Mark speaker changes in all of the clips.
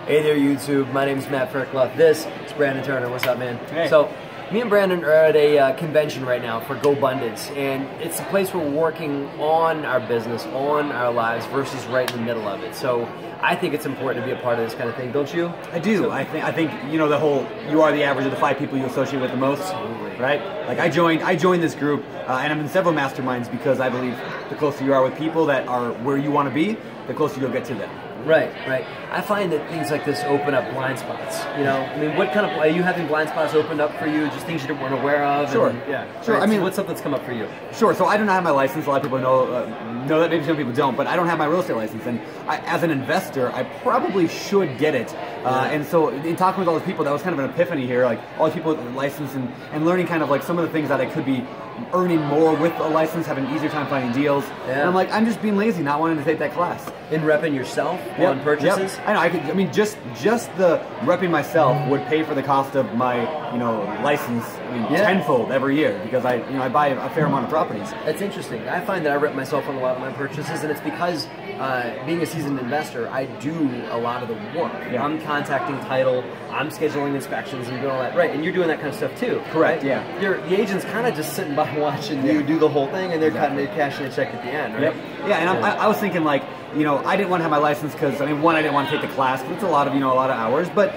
Speaker 1: Hey there, YouTube. My name is Matt Fairclough. This is Brandon Turner. What's up, man?
Speaker 2: Hey.
Speaker 1: So, me and Brandon are at a convention right now for GoBundance, and it's a place where we're working on our business, on our lives, versus right in the middle of it. So, I think it's important to be a part of this kind of thing, don't you?
Speaker 2: I do. So, I think you know the whole. You are the average of the 5 people you associate with the most,
Speaker 1: absolutely.
Speaker 2: Right? Like I joined this group, and I'm in several masterminds because I believe the closer you are with people that are where you want to be, the closer you'll get to them.
Speaker 1: Right. I find that things like this open up blind spots. You know, I mean, what kind of, are you having blind spots opened up for you? Just things you weren't aware of?
Speaker 2: Sure.
Speaker 1: Sure.
Speaker 2: Right? I mean,
Speaker 1: so what's something that's come up for you?
Speaker 2: Sure. So I do not have my license. A lot of people know that. Maybe some people don't, but I don't have my real estate license. And as an investor, I probably should get it. And so in talking with all those people, that was kind of an epiphany here. Like all the people with a license and learning kind of like some of the things that I could be earning more with a license, having an easier time finding deals. Yeah. And I'm like, I'm just being lazy, not wanting to take that class.
Speaker 1: In repping yourself on purchases?
Speaker 2: Yep. I mean, just the repping myself would pay for the cost of my, license, tenfold every year because I buy a fair amount of properties.
Speaker 1: That's interesting. I find that I rep myself on a lot of my purchases, and it's because being a seasoned investor, I do a lot of the work. Yeah. I'm contacting title, I'm scheduling inspections and doing all that. Right, and you're doing that kind of stuff too.
Speaker 2: Correct,
Speaker 1: right?
Speaker 2: Yeah.
Speaker 1: The agent's kind of just sitting by watching you do the whole thing, and they're cashing a check at the end, right?
Speaker 2: Yep. Yeah, and I was thinking like, I didn't want to have my license because, one, I didn't want to take the class, but it's a lot of hours. But,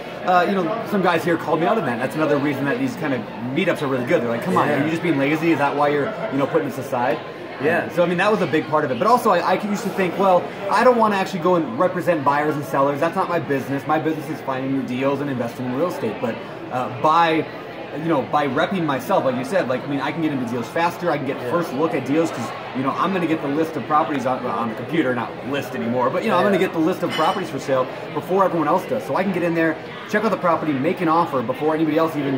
Speaker 2: some guys here called me out on that. That's another reason that these kind of meetups are really good. They're like, come on, are you just being lazy? Is that why you're, putting this aside?
Speaker 1: Yeah.
Speaker 2: So, that was a big part of it. But also, I used to think, well, I don't want to actually go and represent buyers and sellers. That's not my business. My business is finding new deals and investing in real estate. But by repping myself, like you said, I can get into deals faster. I can get first look at deals because, I'm going to get the list of properties on the computer, not list anymore, but, I'm going to get the list of properties for sale before everyone else does. So I can get in there, check out the property, make an offer before anybody else even,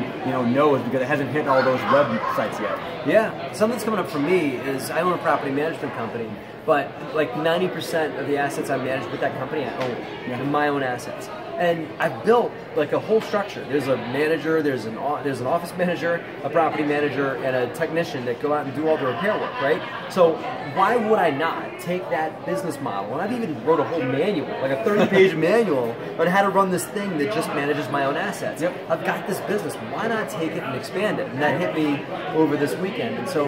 Speaker 2: knows because it hasn't hit all those websites yet.
Speaker 1: Yeah. Something that's coming up for me is I own a property management company, but like 90% of the assets I manage with that company I own. They're my own assets. And I've built like a whole structure. There's a manager, there's an office manager, a property manager, and a technician that go out and do all the repair work, right? So why would I not take that business model? And I've even wrote a whole manual, like a 30-page manual on how to run this thing that just manages my own assets. Yep. I've got this business. Why not take it and expand it? And that hit me over this weekend. And so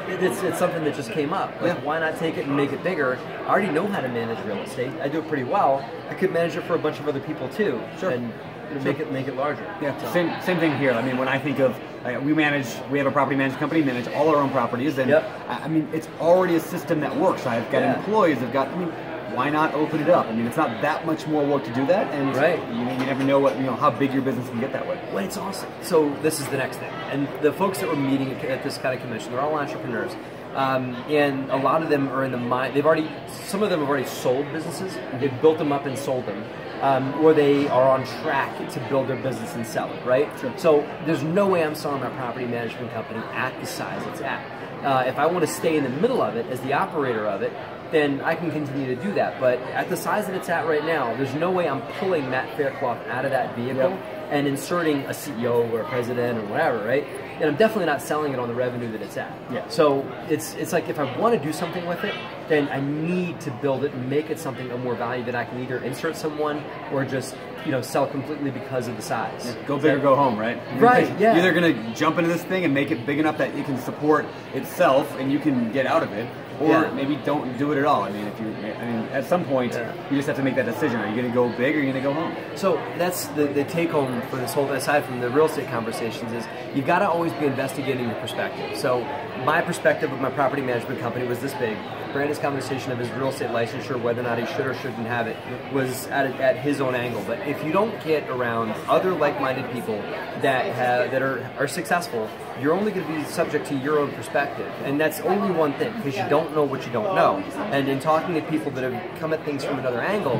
Speaker 1: it's something that just came up. Like, why not take it and make it bigger? I already know how to manage real estate. I do it pretty well. I could manage it for a bunch of other people too, and make it larger.
Speaker 2: Yeah, so. Same thing here. When I think of we have a property management company, manage all our own properties, and it's already a system that works. I've got employees. Why not open it up? It's not that much more work to do that, and you never know how big your business can get that way.
Speaker 1: Well, it's awesome. So this is the next thing, and the folks that we're meeting at this kind of convention, they're all entrepreneurs. And a lot of them are in the mind. Some of them have already sold businesses. They've built them up and sold them, or they are on track to build their business and sell it. Right.
Speaker 2: Sure.
Speaker 1: So there's no way I'm selling my property management company at the size it's at. If I want to stay in the middle of it as the operator of it, then I can continue to do that. But at the size that it's at right now, there's no way I'm pulling Matt Fairclough out of that vehicle and inserting a CEO or a president or whatever, right? And I'm definitely not selling it on the revenue that it's at.
Speaker 2: Yeah.
Speaker 1: So it's like if I want to do something with it, then I need to build it and make it something of more value that I can either insert someone or just sell completely because of the size.
Speaker 2: Yeah. Go big or go home, right?
Speaker 1: Right. Yeah.
Speaker 2: You're either gonna jump into this thing and make it big enough that it can support itself and you can get out of it, or maybe don't do it at all. At some point you just have to make that decision. Are you going to go big or are you going to go home?
Speaker 1: So that's the take home for this whole, aside from the real estate conversations, is you've got to always be investigating your perspective. So my perspective of my property management company was this big. Brandon's conversation of his real estate licensure, whether or not he should or shouldn't have it, was at his own angle. But if you don't get around other like-minded people that are successful, you're only going to be subject to your own perspective. And that's only one thing, because you don't know what you don't know. And in talking to people that have come at things from another angle,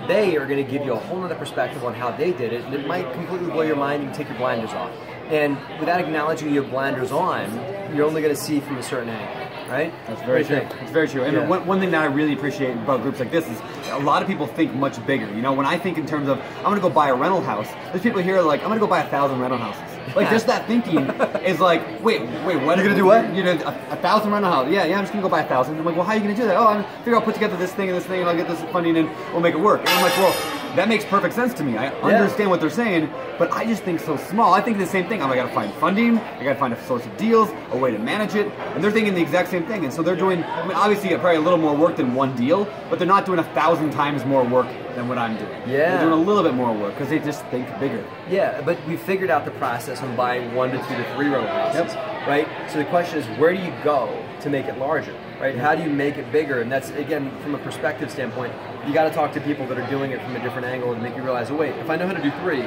Speaker 1: they are going to give you a whole other perspective on how they did it, and it might completely blow your mind and take your blinders off. And without acknowledging you have blinders on, you're only going to see from a certain angle, right?
Speaker 2: That's very true. It's very true. And one thing that I really appreciate about groups like this is a lot of people think much bigger. When I think in terms of, I'm going to go buy a rental house, there's people here like, I'm going to go buy 1,000 rental houses. Like, just that thinking is like, wait, what?
Speaker 1: You're going to do what?
Speaker 2: 1,000 rental houses. Yeah, I'm just going to go buy 1,000. I'm like, well, how are you going to do that? Oh, I'm figure I'll put together this thing and I'll get this funding and we'll make it work. And I'm like, well, that makes perfect sense to me. I understand what they're saying, but I just think so small. I think the same thing. I got to find funding, I got to find a source of deals, a way to manage it, and they're thinking the exact same thing. And so they're doing, obviously probably a little more work than one deal, but they're not doing 1,000 times more work than what I'm doing.
Speaker 1: Yeah.
Speaker 2: They're doing a little bit more work because they just think bigger.
Speaker 1: Yeah, but we figured out the process on buying 1 to 2 to 3 row houses, right? So the question is, where do you go to make it larger, right? How do you make it bigger? And that's, again, from a perspective standpoint, you got to talk to people that are doing it from a different angle and make you realize, oh wait, if I know how to do 3,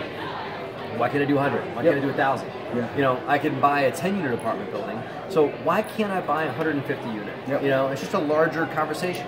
Speaker 1: why can't I do 100? Why can't I do 1,000? Yeah. I can buy a 10-unit apartment building, so why can't I buy a 150 unit? Yep. It's just a larger conversation.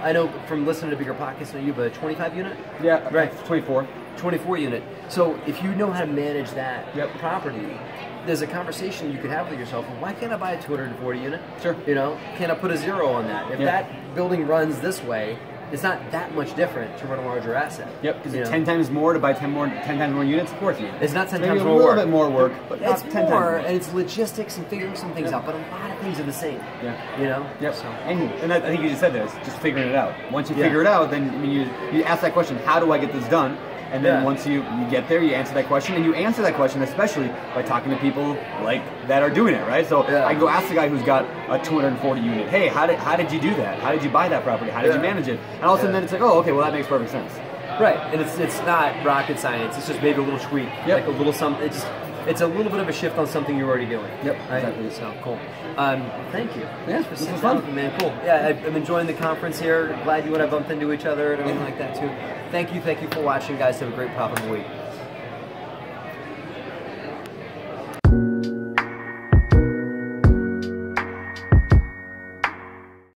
Speaker 1: I know from listening to BiggerPockets, you have a 25 unit?
Speaker 2: Yeah,
Speaker 1: right.
Speaker 2: 24
Speaker 1: unit. So if you know how to manage that property, there's a conversation you could have with yourself. Well, why can't I buy a 240 unit?
Speaker 2: Sure.
Speaker 1: Can I put a 0 on that? If that building runs this way, it's not that much different to run a larger asset.
Speaker 2: Yep. Is it 10 times more to buy 10 times more units? Of course,
Speaker 1: it's not 10
Speaker 2: maybe
Speaker 1: times more
Speaker 2: work. A
Speaker 1: work.
Speaker 2: little bit more work, but
Speaker 1: it's
Speaker 2: not 10
Speaker 1: more,
Speaker 2: times more.
Speaker 1: And it's logistics and figuring some things out. But a lot of things are the same.
Speaker 2: Yeah. Yep.
Speaker 1: So,
Speaker 2: and I think you just said this, just figuring it out. Once you figure it out, then you ask that question: how do I get this done? And then once you get there, you answer that question, and you answer that question especially by talking to people like that are doing it, right? So I can go ask the guy who's got a 240 unit, hey, how did you do that? How did you buy that property? How did you manage it? And all of a sudden then it's like, oh, okay, well that makes perfect sense.
Speaker 1: Right, and it's not rocket science. It's just maybe a little tweak, like a little something. It's a little bit of a shift on something you're already doing. Yep, right? Exactly. So cool. Thank you.
Speaker 2: Yeah,
Speaker 1: for sitting down with me, man. Cool. Yeah, I'm enjoying the conference here. Glad you and I bumped into each other and everything like that too. Thank you for watching, guys. Have a great profitable week.